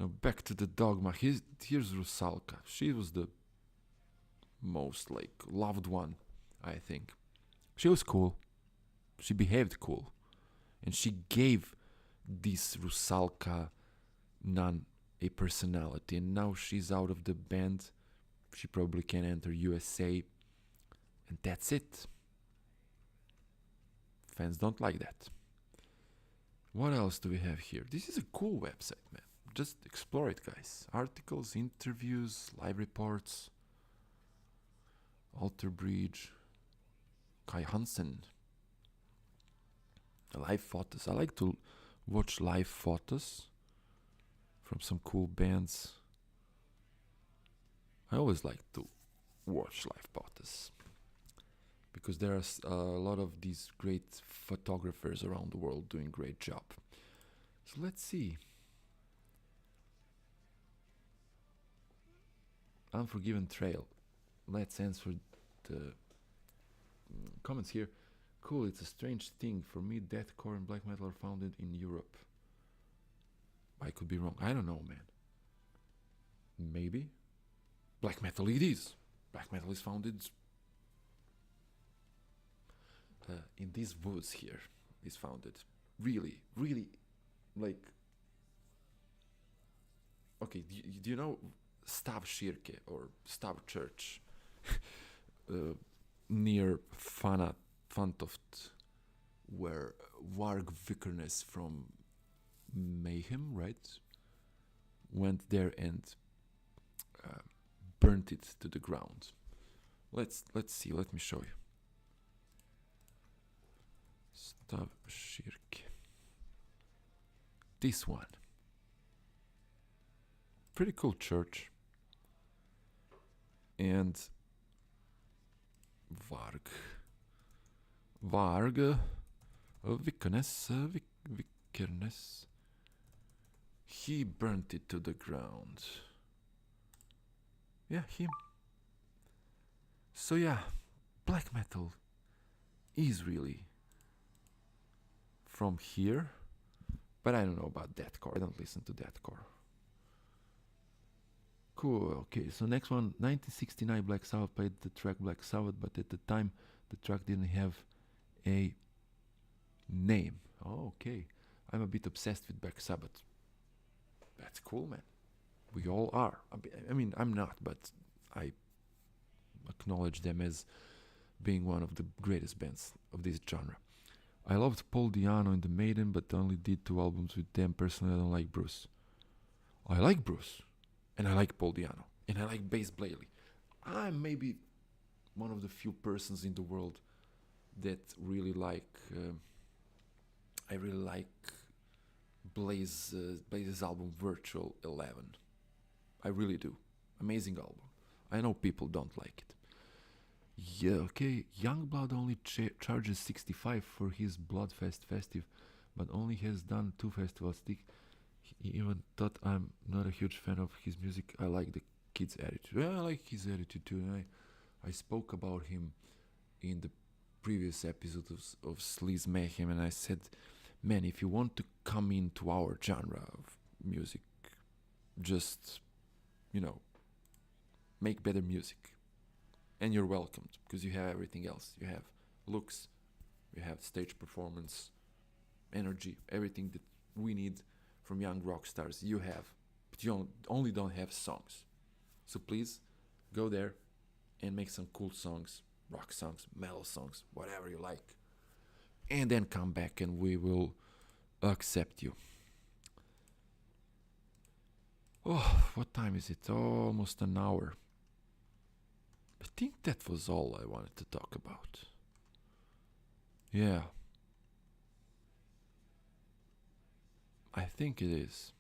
Now back to the Dogma. Here's Rusalka. She was the most loved one, I think. She was cool. She behaved cool. And she gave this Rusalka nun a personality. And now she's out of the band. She probably can enter USA. And that's it. Fans don't like that. What else do we have here? This is a cool website, man. Just explore it, guys. Articles, interviews, live reports. Alter Bridge. Kai Hansen. Live photos. I like to watch live photos from some cool bands. I always like to watch live photos because there are a lot of these great photographers around the world doing great job. So let's see. Unforgiven Trail. Let's answer the comments here. Cool, it's a strange thing. For me, deathcore and black metal are founded in Europe. I could be wrong. I don't know, man. Maybe. Black metal it is. Black metal is founded in these woods here. Is founded. Really, really, okay, do you know Stavkirke or Stav Church near Fantoft, where Varg Vikernes from Mayhem, right, went there and burnt it to the ground. Let's see. Let me show you. Stavkirke. This one. Pretty cool church. And Varg Vikernes. He burnt it to the ground. Yeah, him. So yeah, black metal is really from here, but I don't know about deathcore. I don't listen to deathcore. Cool. Okay, so next one, 1969 Black Sabbath played the track Black Sabbath, but at the time the track didn't have a name. Oh, okay. I'm a bit obsessed with Black Sabbath. That's cool, man. We all are. I mean, I'm not, but I acknowledge them as being one of the greatest bands of this genre. I loved Paul Di'Anno in the Maiden, but only did 2 albums with them. Personally, I don't like Bruce. I like Bruce, and I like Paul Di'Anno, and I like Bass Blakely. I'm maybe one of the few persons in the world that really like. I really like Blaze's album Virtual 11. I really do. Amazing album. I know people don't like it. Yeah, okay. Youngblood only charges 65 for his Bloodfest festive, but only has done 2 festivals. He even thought I'm not a huge fan of his music. I like the kid's attitude. Yeah, I like his attitude too. And I spoke about him in the previous episode of Sleaze Mayhem, and I said, man, if you want to come into our genre of music, just, make better music. And you're welcomed, because you have everything else. You have looks, you have stage performance, energy, everything that we need from young rock stars. You have, but you only don't have songs. So please, go there and make some cool songs, rock songs, metal songs, whatever you like. And then come back and we will accept you. Oh, what time is it? Almost an hour. I think that was all I wanted to talk about. Yeah. I think it is.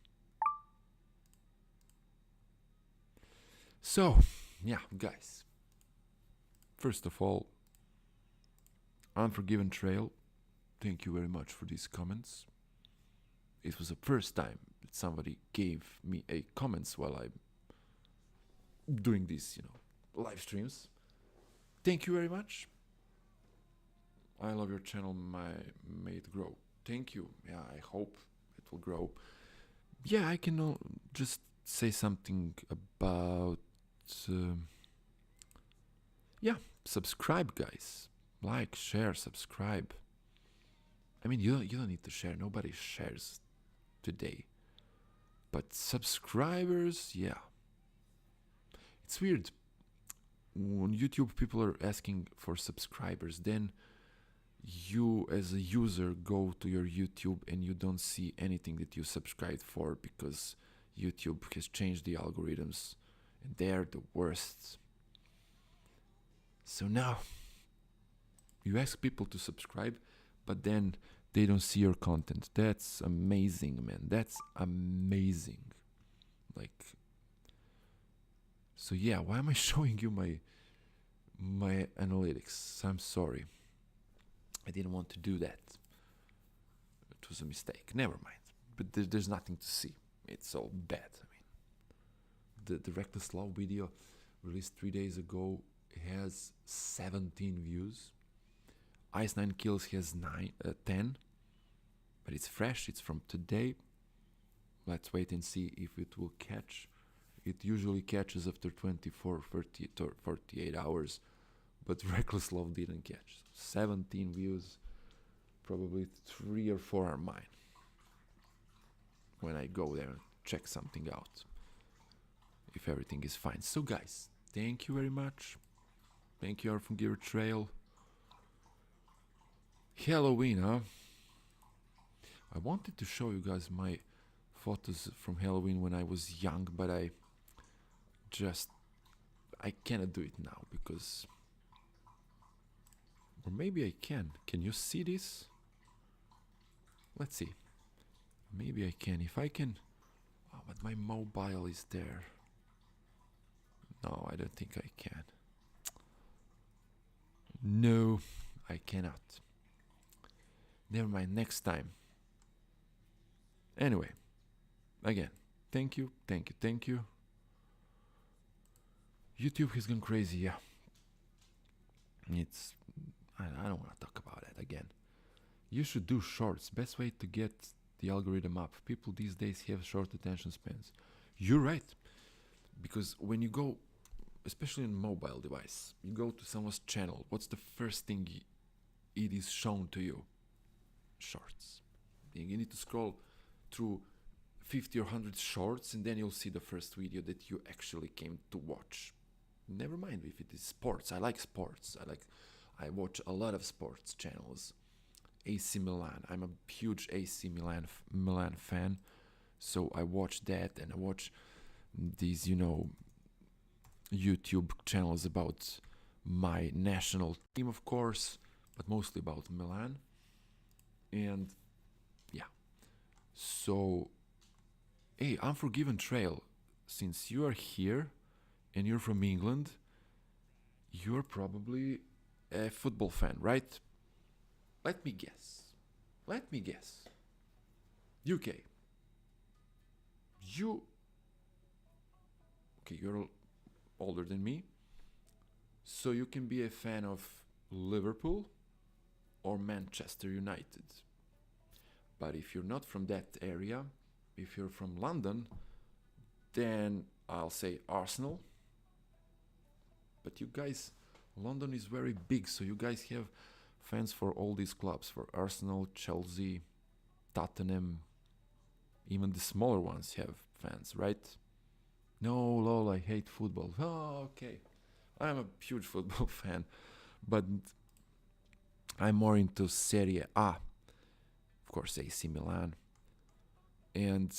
So, yeah, guys. First of all, Unforgiven Trail, thank you very much for these comments. It was the first time that somebody gave me a comments while I'm doing these, live streams. Thank you very much. I love your channel, may it grow. Thank you. Yeah, I hope it will grow. Yeah, I can just say something about subscribe, guys. Like, share, subscribe. I mean, you don't need to share. Nobody shares today. But subscribers, yeah. It's weird. When YouTube people are asking for subscribers, then you as a user go to your YouTube and you don't see anything that you subscribed for, because YouTube has changed the algorithms and they're the worst. So now you ask people to subscribe, but then they don't see your content. That's amazing, man. That's amazing. So yeah, why am I showing you my analytics? I'm sorry. I didn't want to do that. It was a mistake. Never mind. But there's nothing to see. It's all bad. I mean, the Reckless Love video released 3 days ago has 17 views. Ice 9 Kills has 10. But it's fresh. It's from today. Let's wait and see if it will catch. It usually catches after 24, 30, 48 hours. But Reckless Love didn't catch. 17 views. Probably 3 or 4 are mine. When I go there and check something out. If everything is fine. So guys, thank you very much. Thank you, Unforgiven Trail. Halloween, huh? I wanted to show you guys my photos from Halloween when I was young, but I cannot do it now because, or maybe I can. Can you see this? Let's see. Maybe I can. If I can. Oh, but my mobile is there. No, I don't think I can. No, I cannot. Never mind, next time. Anyway, again, thank you. YouTube has gone crazy, yeah. It's... I don't want to talk about it again. You should do shorts. Best way to get the algorithm up. People these days have short attention spans. You're right. Because when you go, especially on mobile device, you go to someone's channel, what's the first thing it is shown to you? Shorts. You need to scroll through 50 or 100 shorts and then you'll see the first video that you actually came to watch. Never mind if it is sports. I like sports. I watch a lot of sports channels. AC Milan. I'm a huge AC Milan fan. So I watch that, and I watch these, YouTube channels about my national team, of course, but mostly about Milan. And yeah. So, hey, Unforgiven Trail, since you are here and you're from England, you're probably a football fan, right? Let me guess. UK. You're older than me, so you can be a fan of Liverpool or Manchester United. But if you're not from that area, if you're from London, then I'll say Arsenal. But you guys, London is very big, so you guys have fans for all these clubs, for Arsenal, Chelsea, Tottenham. Even the smaller ones have fans, right? No, lol, I hate football. Oh, okay. I'm a huge football fan, but I'm more into Serie A. Of course, AC Milan. And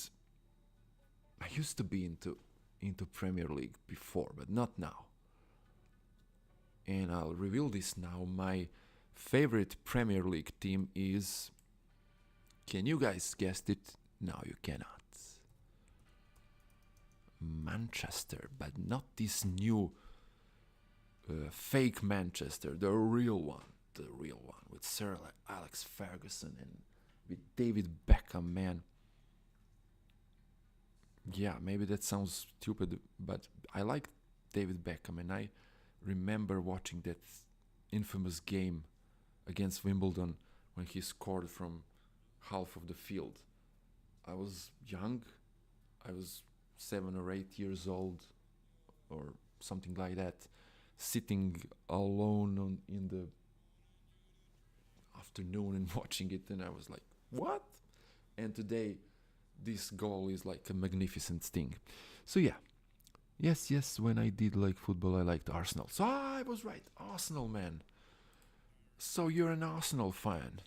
I used to be into Premier League before, but not now. And I'll reveal this now. My favorite Premier League team is... Can you guys guess it? No, you cannot. Manchester, but not this new fake Manchester, the real one with Sir Alex Ferguson and with David Beckham, man. Yeah, maybe that sounds stupid, but I like David Beckham, and I remember watching that infamous game against Wimbledon when he scored from half of the field. I was young. I was 7 or 8 years old or something like that, sitting alone in the afternoon and watching it, and I was like, what? And today this goal is like a magnificent thing. So yeah, yes, when I did like football, I liked Arsenal. So I was right, Arsenal, man. So you're an Arsenal fan.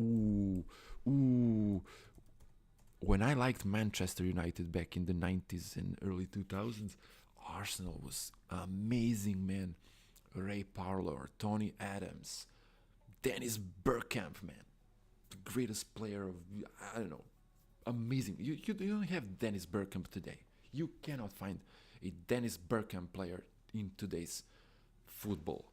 Ooh. When I liked Manchester United back in the 90s and early 2000s, Arsenal was amazing, man. Ray Parlour, Tony Adams, Dennis Bergkamp, man. The greatest player of, I don't know, amazing. You don't have Dennis Bergkamp today. You cannot find a Dennis Bergkamp player in today's football.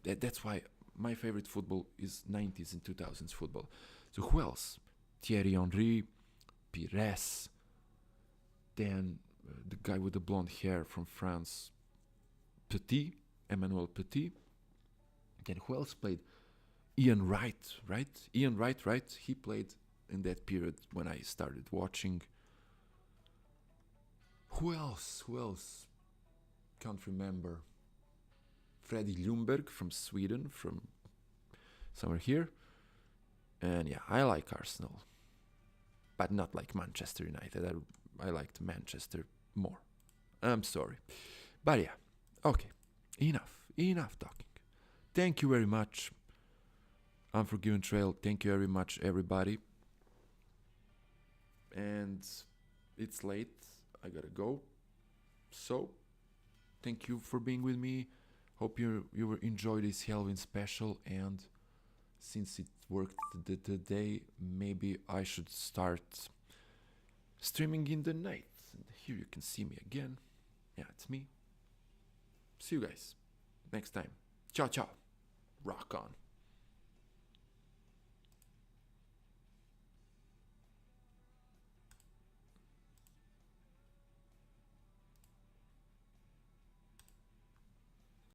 That's why my favorite football is 90s and 2000s football. So who else? Thierry Henry, Pires, then the guy with the blonde hair from France, Emmanuel Petit. Then who else played? Ian Wright, right? He played in that period when I started watching. Who else? Can't remember. Freddie Ljungberg from Sweden, from somewhere here. And yeah, I like Arsenal. But not like Manchester United. I liked Manchester more. I'm sorry. But yeah, okay. Enough talking. Thank you very much. Unforgiven Trail, thank you very much, everybody. And it's late. I gotta go. So, thank you for being with me. Hope you will enjoy this Halloween special, and since it worked today, maybe I should start streaming in the night. And here you can see me again. Yeah, it's me. See you guys next time. Ciao. Rock on.